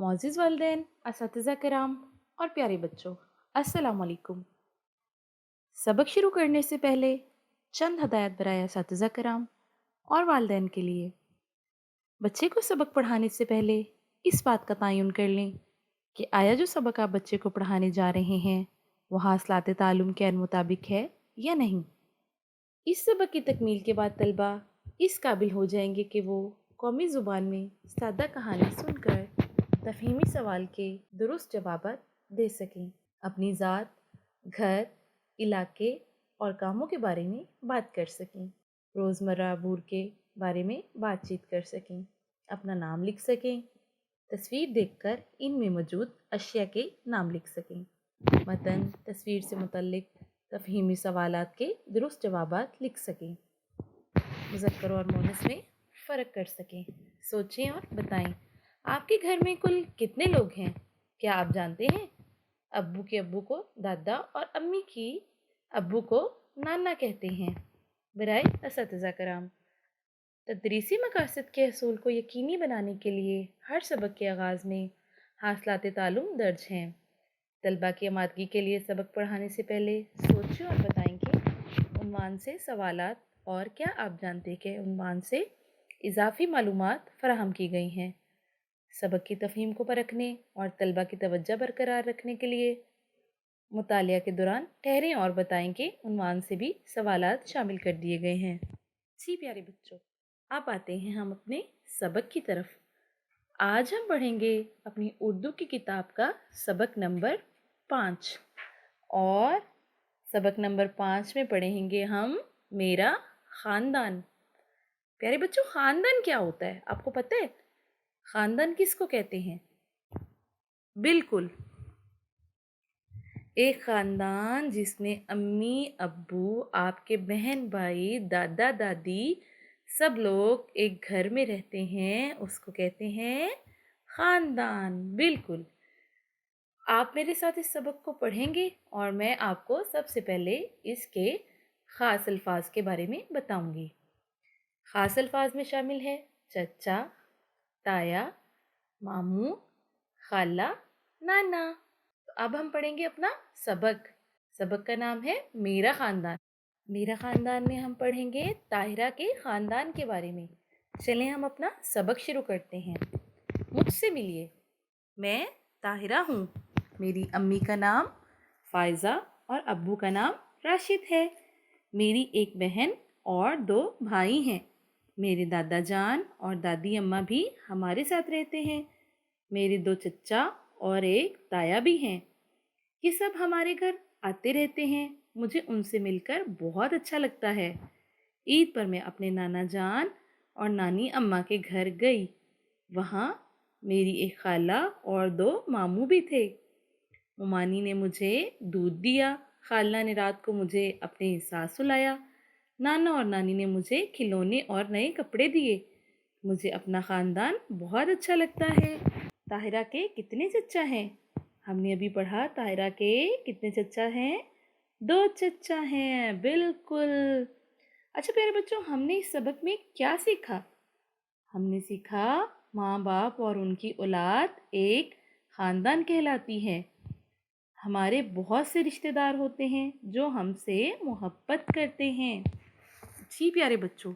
मोअज़्ज़िज़ वालिदैन, असातिज़ा किराम और प्यारे बच्चों, अस्सलाम वालेकुम। सबक शुरू करने से पहले चंद हदायत बराए असातिज़ा किराम और वालिदैन के लिए। बच्चे को सबक पढ़ाने से पहले इस बात का तयन कर लें कि आया जो सबक आप बच्चे को पढ़ाने जा रहे हैं वो हासिलात ताल्लुम के मुताबिक है या नहीं। इस सबक की तकमील के बाद तलबा इस काबिल हो जाएंगे कि वो कौमी ज़ुबान में सादा कहानी सुनकर तफ़हीमी सवाल के दुरुस्त जवाबात दे सकें, अपनी ज़ात, घर, इलाके और कामों के बारे में बात कर सकें, रोज़मर्रा अमूर के बारे में बातचीत कर सकें, अपना नाम लिख सकें, तस्वीर देखकर इनमें मौजूद अशिया के नाम लिख सकें, मतन तस्वीर से मुतल्लिक तफ़हीमी सवालात के दुरुस्त जवाबात लिख सकें, मुज़क्कर और मुअन्नस में फ़र्क कर सकें। सोचें और बताएं, आपके घर में कुल कितने लोग हैं? क्या आप जानते हैं? अब्बू के अब्बू को दादा और अम्मी की अब्बू को नाना कहते हैं। बराए असातिज़ा कराम, तदरीसी मकासद के असूल को यकीनी बनाने के लिए हर सबक के आगाज़ में हासिलात ताल्लुम दर्ज हैं। तलबा की आमादगी के लिए सबक पढ़ाने से पहले सोचें और बताएं कि उन्वान से सवालात और क्या आप जानते के उन्वान से इजाफ़ी मालूमात फ़राहम की गई हैं। सबक की तफ़हीम को परखने और तलबा की तवज्जो बरकरार रखने के लिए मुतालिया के दौरान ठहरें और बताएं कि उन्वान से भी सवालात शामिल कर दिए गए हैं। जी प्यारे बच्चों, अब आते हैं हम अपने सबक की तरफ। आज हम पढ़ेंगे अपनी उर्दू की किताब का सबक नंबर 5 और सबक नंबर 5 में पढ़ेंगे हम मेरा ख़ानदान। प्यारे बच्चों, ख़ानदान क्या होता है आपको पता है? ख़ानदान किसको कहते हैं? बिल्कुल, एक ख़ानदान जिसमें अम्मी, अब्बू, आपके बहन भाई, दादा दादी सब लोग एक घर में रहते हैं, उसको कहते हैं ख़ानदान। बिल्कुल, आप मेरे साथ इस सबक को पढ़ेंगे और मैं आपको सबसे पहले इसके ख़ास अल्फाज के बारे में बताऊंगी। ख़ास अल्फाज में शामिल है चचा, ताया, मामू, खाला, नाना। तो अब हम पढ़ेंगे अपना सबक। सबक का नाम है मेरा ख़ानदान। मेरा ख़ानदान में हम पढ़ेंगे ताहिरा के ख़ानदान के बारे में। चलें हम अपना सबक शुरू करते हैं। मुझसे मिलिए, मैं ताहिरा हूँ। मेरी अम्मी का नाम फ़ायज़ा और अब्बू का नाम राशिद है। मेरी एक बहन और 2 भाई हैं। मेरे दादा जान और दादी अम्मा भी हमारे साथ रहते हैं। मेरे 2 चचा और एक ताया भी हैं। ये सब हमारे घर आते रहते हैं। मुझे उनसे मिलकर बहुत अच्छा लगता है। ईद पर मैं अपने नाना जान और नानी अम्मा के घर गई। वहाँ मेरी एक खाला और 2 मामू भी थे। मुमानी ने मुझे दूध दिया। खाला ने रात को मुझे अपने साथ सुलाया। नाना और नानी ने मुझे खिलौने और नए कपड़े दिए। मुझे अपना ख़ानदान बहुत अच्छा लगता है। ताहिरा के कितने चचा हैं? हमने अभी पढ़ा ताहिरा के कितने चचा हैं? 2 चचा हैं, बिल्कुल। अच्छा प्यारे बच्चों, हमने इस सबक में क्या सीखा? हमने सीखा माँ बाप और उनकी औलाद एक ख़ानदान कहलाती है। हमारे बहुत से रिश्तेदार होते हैं जो हमसे मोहब्बत करते हैं। जी प्यारे बच्चों,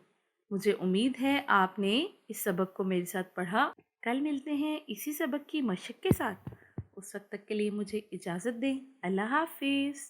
मुझे उम्मीद है आपने इस सबक को मेरे साथ पढ़ा। कल मिलते हैं इसी सबक की मशक के साथ। उस वक्त तक के लिए मुझे इजाज़त दें। अल्लाह हाफिज़।